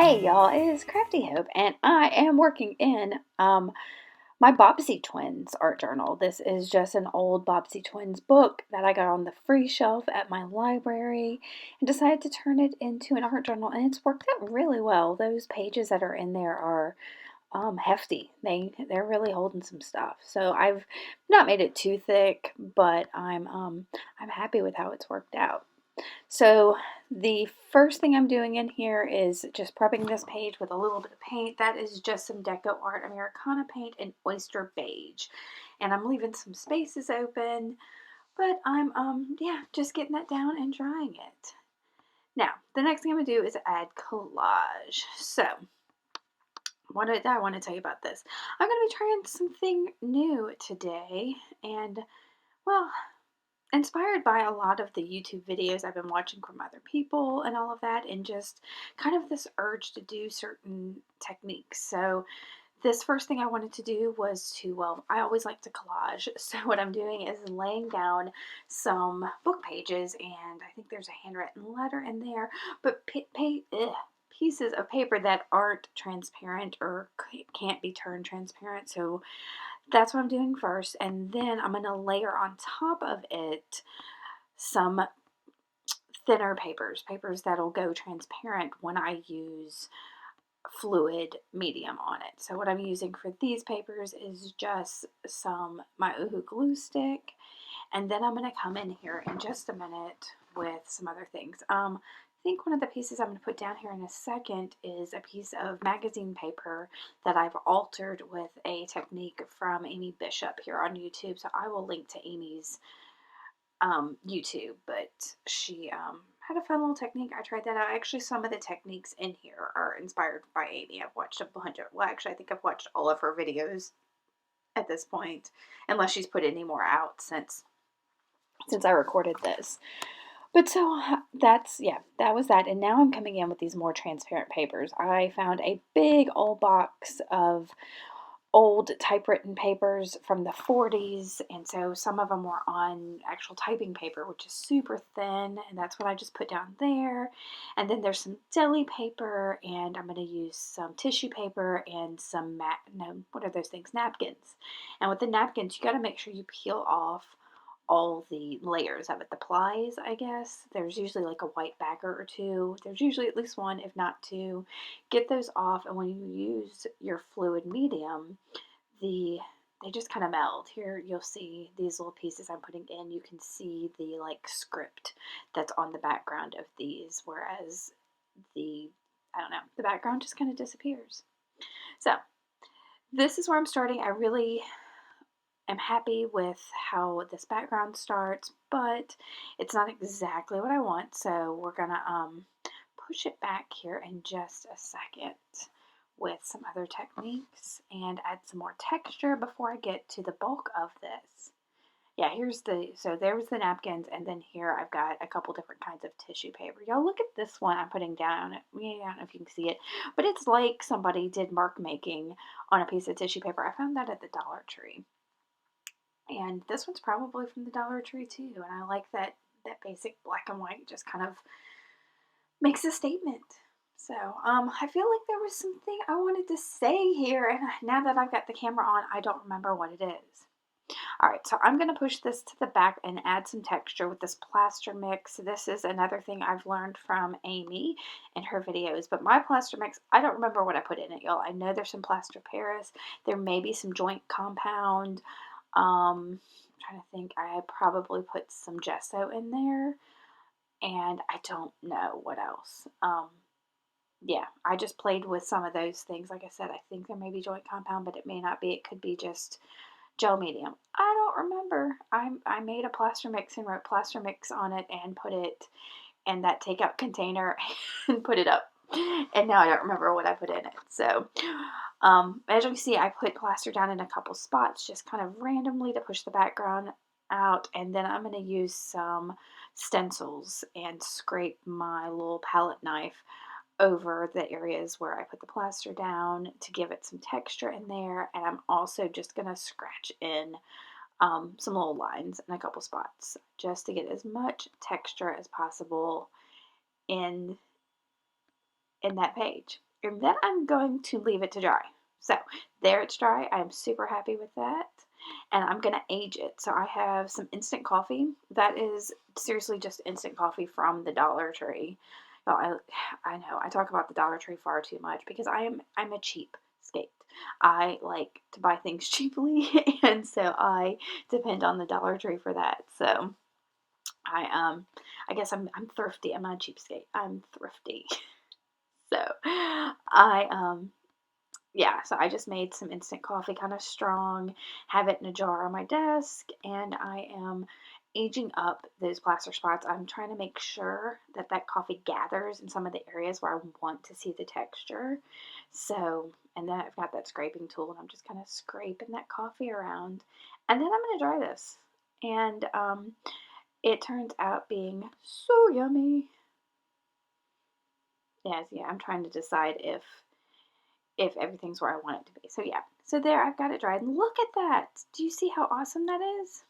Hey y'all, it is Crafty Hope, and I am working in my Bobbsey Twins art journal. This is just an old Bobbsey Twins book that I got on the free shelf at my library and decided to turn it into an art journal, and it's worked out really well. Those pages that are in there are hefty. They're really holding some stuff. So I've not made it too thick, but I'm happy with how it's worked out. So the first thing I'm doing in here is just prepping this page with a little bit of paint. That is just some Deco Art Americana paint in Oyster Beige. And I'm leaving some spaces open, but I'm yeah, just getting that down and drying it. Now, the next thing I'm going to do is add collage. So, what did I want to tell you about this? I'm going to be trying something new today, and well, inspired by a lot of the YouTube videos I've been watching from other people and all of that, and just kind of this urge to do certain techniques. So this first thing I wanted to do was well, I always like to collage. So what I'm doing is laying down some book pages, and I think there's a handwritten letter in there, but pieces of paper that aren't transparent or can't be turned transparent. So that's what I'm doing first, and then I'm going to layer on top of it some thinner papers that'll go transparent when I use fluid medium on it. So what I'm using for these papers is just my Uhu glue stick, and then I'm going to come in here in just a minute with some other things. I think one of the pieces I'm going to put down here in a second is a piece of magazine paper that I've altered with a technique from Aimee Bishop here on YouTube. So I will link to Aimee's YouTube, but she had a fun little technique. I tried that out. Actually, some of the techniques in here are inspired by Aimee. I've watched a bunch of, well, actually, I think I've watched all of her videos at this point, unless she's put any more out since I recorded this. But so that was that. And now I'm coming in with these more transparent papers. I found a big old box of old typewritten papers from the 40s, and so some of them were on actual typing paper, which is super thin, and that's what I just put down there. And then there's some deli paper, and I'm going to use some tissue paper and some what are those things, napkins. And with the napkins, you got to make sure you peel off all the layers of it, the plies, I guess. There's usually like a white backer or two. There's usually at least one, if not two. Get those off, and when you use your fluid medium, they just kind of meld. Here you'll see these little pieces I'm putting in. You can see the like script that's on the background of these, whereas I don't know, the background just kind of disappears. So this is where I'm starting. I really am happy with how this background starts, but it's not exactly what I want, so we're gonna push it back here in just a second with some other techniques and add some more texture before I get to the bulk of this. Yeah, so there's the napkins, and then here I've got a couple different kinds of tissue paper. Y'all look at this one I'm putting down. I don't know if you can see it, but it's like somebody did mark making on a piece of tissue paper. I found that at the Dollar Tree. And this one's probably from the Dollar Tree too. And I like that basic black and white just kind of makes a statement. So I feel like there was something I wanted to say here, and now that I've got the camera on, I don't remember what it is. Alright, so I'm going to push this to the back and add some texture with this plaster mix. This is another thing I've learned from Aimee in her videos, but my plaster mix, I don't remember what I put in it, y'all. I know there's some plaster Paris, there may be some joint compound. I'm trying to think, I probably put some gesso in there, and I don't know what else. Yeah, I just played with some of those things. Like I said, I think there may be joint compound, but it may not be. It could be just gel medium. I don't remember. I made a plaster mix and wrote plaster mix on it and put it in that takeout container and put it up. And now I don't remember what I put in it. So, as you can see, I put plaster down in a couple spots just kind of randomly to push the background out. And then I'm going to use some stencils and scrape my little palette knife over the areas where I put the plaster down to give it some texture in there. And I'm also just going to scratch in some little lines in a couple spots just to get as much texture as possible in that page. And then I'm going to leave it to dry. So there it's dry. I'm super happy with that. And I'm going to age it. So I have some instant coffee. That is seriously just instant coffee from the Dollar Tree. Well, I know I talk about the Dollar Tree far too much because I'm a cheapskate. I like to buy things cheaply, and so I depend on the Dollar Tree for that. So I guess I'm thrifty. I'm not a cheapskate. I'm thrifty. So yeah, so I just made some instant coffee, kind of strong, have it in a jar on my desk, and I am aging up those plaster spots. I'm trying to make sure that that coffee gathers in some of the areas where I want to see the texture. So, and then I've got that scraping tool, and I'm just kind of scraping that coffee around, and then I'm going to dry this. And it turns out being so yummy. Yes, yeah, I'm trying to decide if everything's where I want it to be. So yeah, so there I've got it dried. And look at that. Do you see how awesome that is?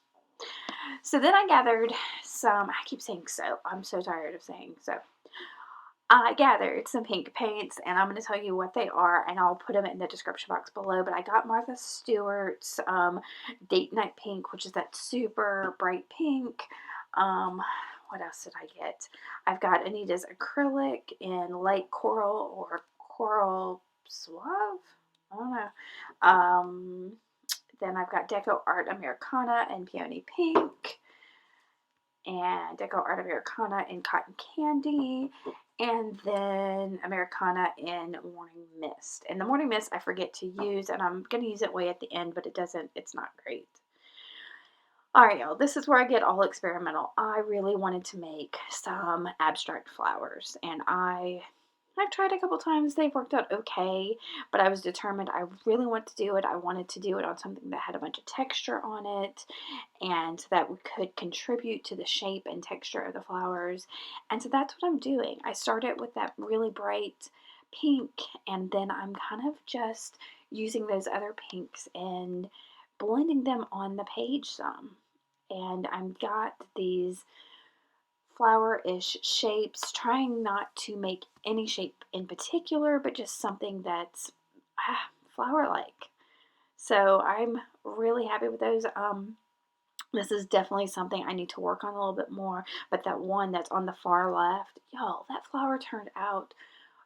So then I gathered some, I keep saying so. I'm so tired of saying so. I gathered some pink paints, and I'm going to tell you what they are, and I'll put them in the description box below. But I got Martha Stewart's Date Night Pink, which is that super bright pink. What else did I get? I've got Anita's Acrylic in light coral or coral suave. I don't know. Then I've got Deco Art Americana and Peony Pink, and Deco Art Americana in Cotton Candy, and then Americana in Morning Mist. And the Morning Mist I forget to use, and I'm going to use it way at the end, but it's not great. Alright, y'all, this is where I get all experimental. I really wanted to make some abstract flowers, and I've tried a couple times. They've worked out okay, but I was determined I really want to do it. I wanted to do it on something that had a bunch of texture on it, and so that we could contribute to the shape and texture of the flowers. And so that's what I'm doing. I started with that really bright pink, and then I'm kind of just using those other pinks and blending them on the page some. And I've got these flower-ish shapes, trying not to make any shape in particular, but just something that's flower-like. So I'm really happy with those. This is definitely something I need to work on a little bit more, but that one that's on the far left, y'all, that flower turned out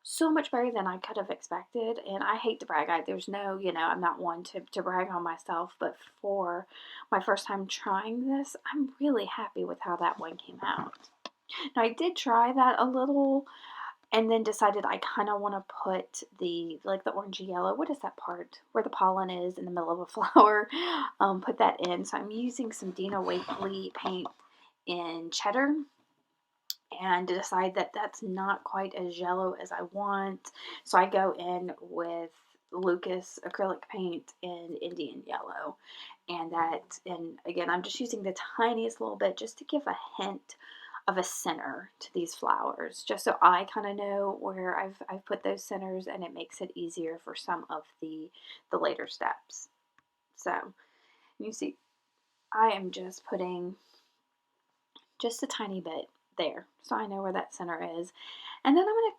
so much better than I could have expected. And I hate to brag. There's no, I'm not one to brag on myself, but for my first time trying this, I'm really happy with how that one came out. Now, I did try that a little and then decided I kind of want to put the orangey yellow. What is that part where the pollen is in the middle of a flower? Put that in. So I'm using some Dina Wakley paint in Cheddar, and to decide that that's not quite as yellow as I want. So I go in with Lucas acrylic paint in Indian yellow. And again, I'm just using the tiniest little bit just to give a hint of a center to these flowers, just so I kind of know where I've put those centers, and it makes it easier for some of the later steps. So you see, I am just putting just a tiny bit there, so I know where that center is. And then I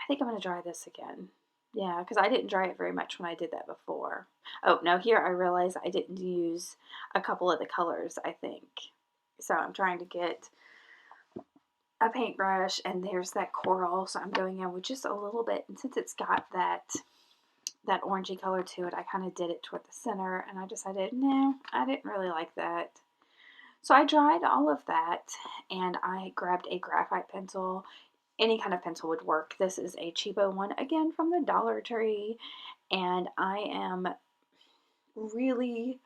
think I'm gonna dry this again. Yeah, because I didn't dry it very much when I did that before. Oh, no, here I realize I didn't use a couple of the colors, I think. So I'm trying to get a paintbrush, and there's that coral, so I'm going in with just a little bit, and since it's got that orangey color to it, I kind of did it toward the center, and I decided, no, I didn't really like that. So I dried all of that, and I grabbed a graphite pencil. Any kind of pencil would work. This is a cheapo one, again, from the Dollar Tree, and I am really,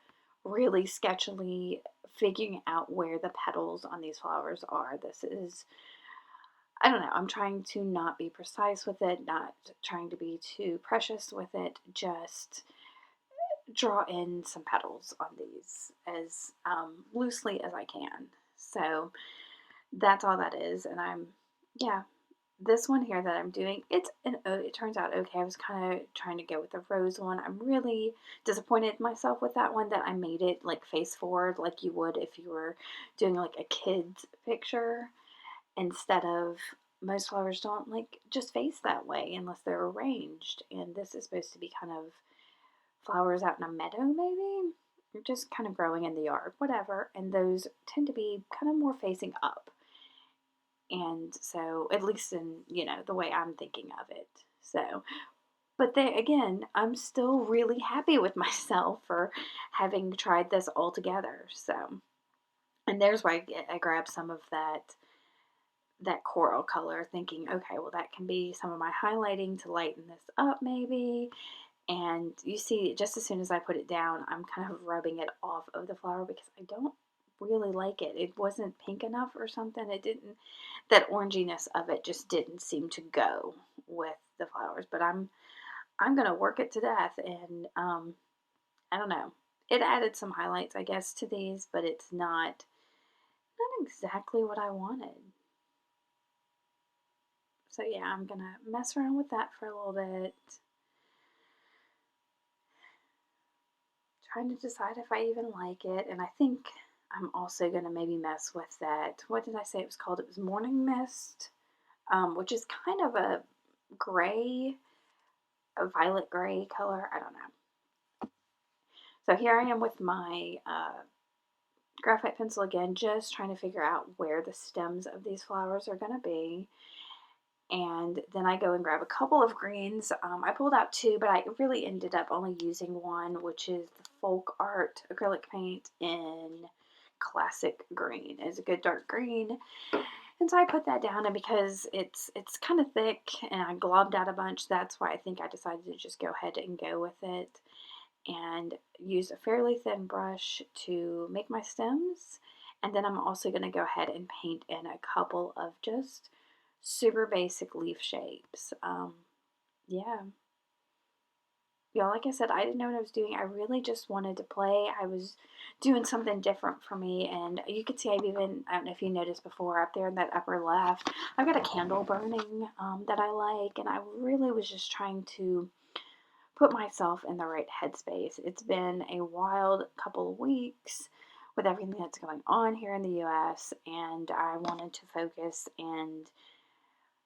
really sketchily figuring out where the petals on these flowers are. This is, I don't know, I'm trying to not be precise with it, not trying to be too precious with it, just draw in some petals on these as loosely as I can. So that's all that is, and yeah, this one here that I'm doing, it turns out okay. I was kind of trying to go with the rose one. I'm really disappointed in myself with that one, that I made it like face forward like you would if you were doing like a kid's picture instead of most flowers don't like just face that way unless they're arranged. And this is supposed to be kind of flowers out in a meadow, maybe, just kind of growing in the yard, whatever. And those tend to be kind of more facing up. And so, at least in, the way I'm thinking of it. So, but then again, I'm still really happy with myself for having tried this all together. So, and there's why I grabbed some of that coral color, thinking, okay, well, that can be some of my highlighting to lighten this up maybe. And you see, just as soon as I put it down, I'm kind of rubbing it off of the flower because I don't really like it. It wasn't pink enough or something. It didn't, that oranginess of it just didn't seem to go with the flowers. But I'm gonna work it to death, and I don't know. It added some highlights, I guess, to these, but it's not exactly what I wanted. So yeah, I'm gonna mess around with that for a little bit. Trying to decide if I even like it, and I think I'm also gonna maybe mess with that. What did I say it was called? It was Morning Mist, which is kind of a gray, a violet gray color. I don't know. So here I am with my graphite pencil again, just trying to figure out where the stems of these flowers are gonna be. And then I go and grab a couple of greens. I pulled out two, but I really ended up only using one, which is the Folk Art acrylic paint in Classic Green. It's a good dark green. And so I put that down, and because it's kind of thick and I globbed out a bunch, that's why I think I decided to just go ahead and go with it and use a fairly thin brush to make my stems. And then I'm also going to go ahead and paint in a couple of just super basic leaf shapes. Yeah. Yeah, like I said, I didn't know what I was doing. I really just wanted to play. I was doing something different for me, and you can see I've even, I don't know if you noticed before, up there in that upper left, I've got a candle burning that I like, and I really was just trying to put myself in the right headspace. It's been a wild couple of weeks with everything that's going on here in the US, and I wanted to focus and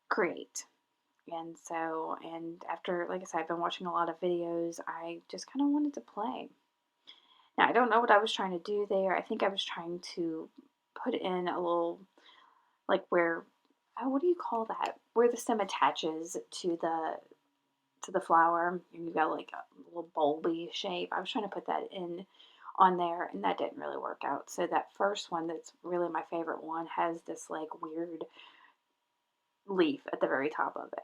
create. And so, and after, like I said, I've been watching a lot of videos, I just kind of wanted to play. Now, I don't know what I was trying to do there. I think I was trying to put in a little, like where, oh, what do you call that? Where the stem attaches to the flower, and you've got like a little bulby shape. I was trying to put that in on there, and that didn't really work out. So that first one, that's really my favorite one, has this like weird leaf at the very top of it.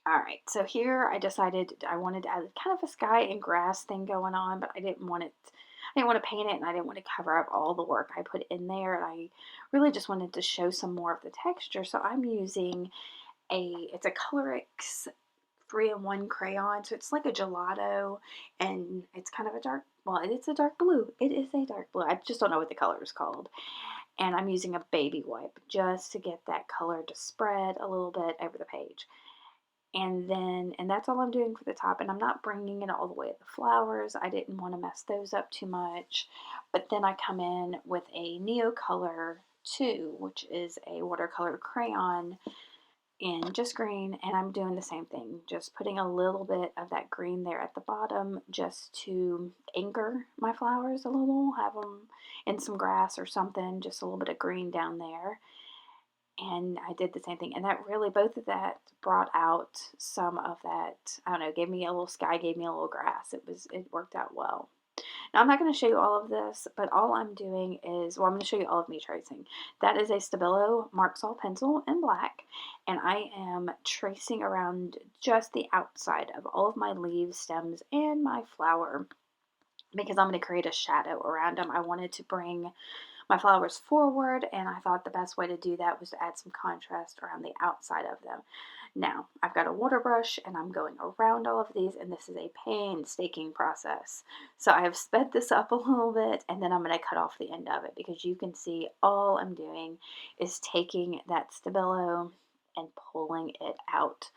Alright, so here I decided I wanted to add kind of a sky and grass thing going on, but I didn't want to paint it, and I didn't want to cover up all the work I put in there, and I really just wanted to show some more of the texture. So I'm using it's a Colorix 3-in-1 crayon, so it's like a gelato, and it's kind of a dark, well, it's a dark blue. It is a dark blue. I just don't know what the color is called. And I'm using a baby wipe just to get that color to spread a little bit over the page. And that's all I'm doing for the top, and I'm not bringing it all the way to the flowers. I didn't want to mess those up too much. But then I come in with a Neocolor 2, which is a watercolor crayon in just green, and I'm doing the same thing, just putting a little bit of that green there at the bottom just to anchor my flowers a little, have them in some grass or something, just a little bit of green down there. And I did the same thing, and that really, both of that brought out some of that, I don't know, gave me a little sky, gave me a little grass. It worked out well. Now, I'm not going to show you all of this, but all I'm doing is, well, I'm going to show you all of me tracing. That is a Stabilo Mark-Sol pencil in black, and I am tracing around just the outside of all of my leaves, stems, and my flower, because I'm going to create a shadow around them. I wanted to bring my flowers forward, and I thought the best way to do that was to add some contrast around the outside of them. Now, I've got a water brush, and I'm going around all of these, and this is a painstaking process. So I have sped this up a little bit, and then I'm going to cut off the end of it, because you can see all I'm doing is taking that Stabilo and pulling it out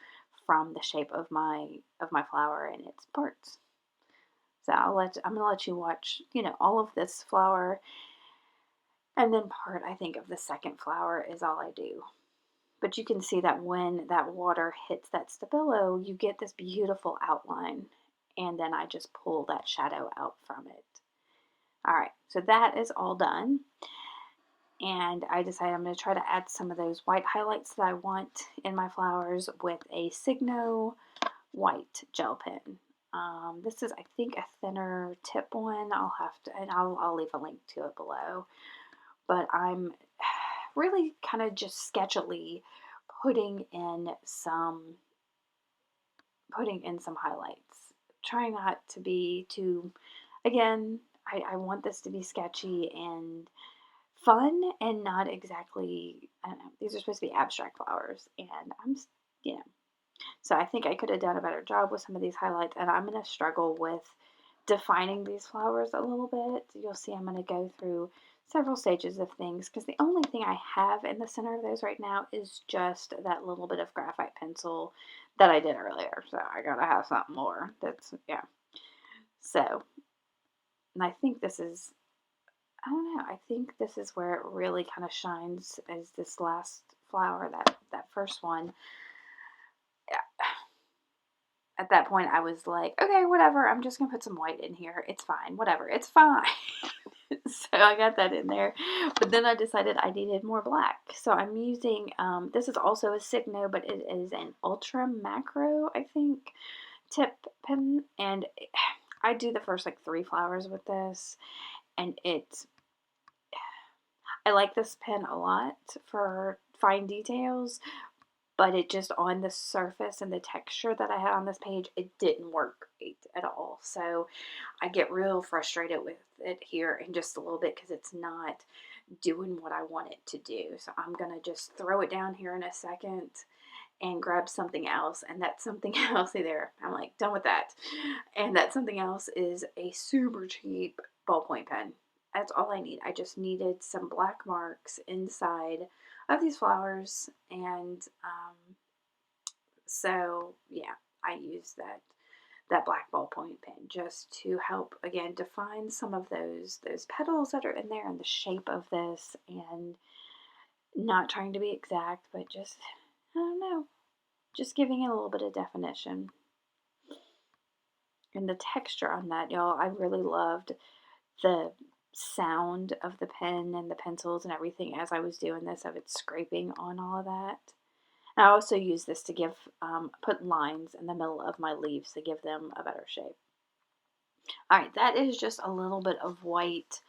from the shape of my flower and its parts. So I'm going to let you watch, all of this flower. And then part, I think, of the second flower is all I do. But you can see that when that water hits that Stabilo, you get this beautiful outline. And then I just pull that shadow out from it. All right, so that is all done. And I decided I'm going to try to add some of those white highlights that I want in my flowers with a Signo white gel pen. This is, I think, a thinner tip one. I'll have to, and I'll leave a link to it below. But I'm really kind of just sketchily putting in some highlights. Trying not to be too, again, I want this to be sketchy and fun and not exactly, I don't know, these are supposed to be abstract flowers, and you know, so I think I could have done a better job with some of these highlights, and I'm going to struggle with defining these flowers a little bit. You'll see I'm going to go through several stages of things, because the only thing I have in the center of those right now is just that little bit of graphite pencil that I did earlier, so I gotta have something more. That's, yeah. So, and I think this is, I don't know, I think this is where it really kind of shines, as this last flower, that first one. Yeah. At that point, I was like, okay, whatever, I'm just gonna put some white in here. It's fine, whatever, it's fine. So I got that in there, but then I decided I needed more black. So I'm using, this is also a Signo, but it is an Ultra Macro, I think, tip pen, and I do the first like 3 flowers with this, and I like this pen a lot for fine details, but it just, on the surface and the texture that I had on this page, it didn't work great at all. So I get real frustrated with it here in just a little bit, because it's not doing what I want it to do. So I'm going to just throw it down here in a second and grab something else, and that something else, there, I'm like done with that, and that something else is a super cheap ballpoint pen. That's all I need. I just needed some black marks inside of these flowers, and so yeah, I use that black ballpoint pen just to help, again, define some of those petals that are in there and the shape of this, and not trying to be exact, but just, I don't know, just giving it a little bit of definition. And the texture on that, y'all, I really loved the sound of the pen and the pencils and everything as I was doing this, of it scraping on all of that. And I also use this to give, put lines in the middle of my leaves to give them a better shape. Alright, that is just a little bit of white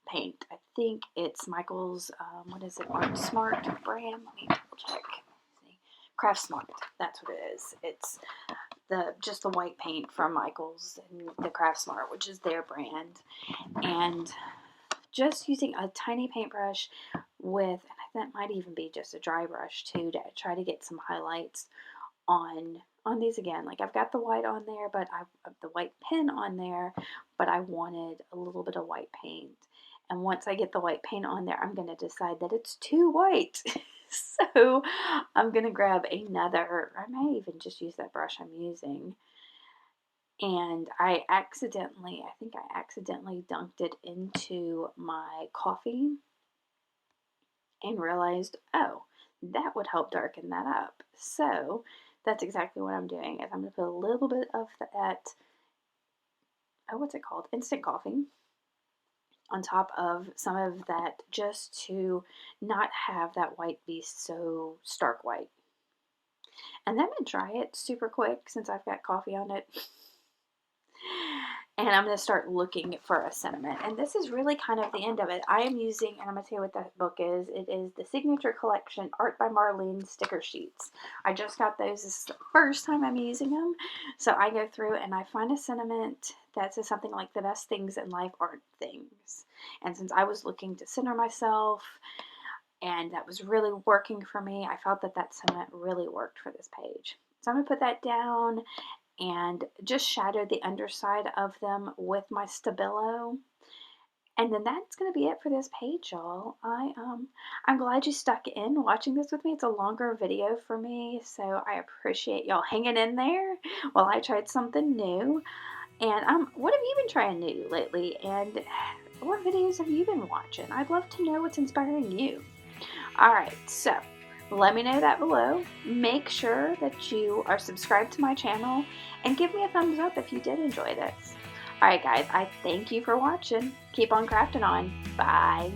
paint. I think it's Michael's, what is it, Art Smart brand? Let me double check. Craft Smart, that's what it is. It's just the white paint from Michael's and the Craft Smart, which is their brand. And just using a tiny paintbrush with, and that might even be just a dry brush too, to try to get some highlights on these again. Like, I've got the white on there, but the white pen on there, but I wanted a little bit of white paint. And once I get the white paint on there, I'm going to decide that it's too white. So I'm going to grab another, I may even just use that brush I'm using. And I think I accidentally dunked it into my coffee and realized, oh, that would help darken that up. So that's exactly what I'm doing, is I'm going to put a little bit of that, what's it called? Instant coffee on top of some of that, just to not have that white be so stark white. And then I'm going to dry it super quick since I've got coffee on it. And I'm going to start looking for a sentiment. And this is really kind of the end of it. I am using, and I'm going to tell you what that book is. It is the Signature Collection Art by Marlene sticker sheets. I just got those. This is the first time I'm using them. So I go through and I find a sentiment that says something like, the best things in life aren't things. And since I was looking to center myself, and that was really working for me, I felt that that sentiment really worked for this page. So I'm going to put that down and just shadow the underside of them with my Stabilo. And then that's going to be it for this page, y'all. I'm glad you stuck in watching this with me. It's a longer video for me, so I appreciate y'all hanging in there while I tried something new. And what have you been trying new lately? And what videos have you been watching? I'd love to know what's inspiring you. Alright, so let me know that below. Make sure that you are subscribed to my channel and give me a thumbs up if you did enjoy this. Alright guys, I thank you for watching. Keep on crafting on. Bye.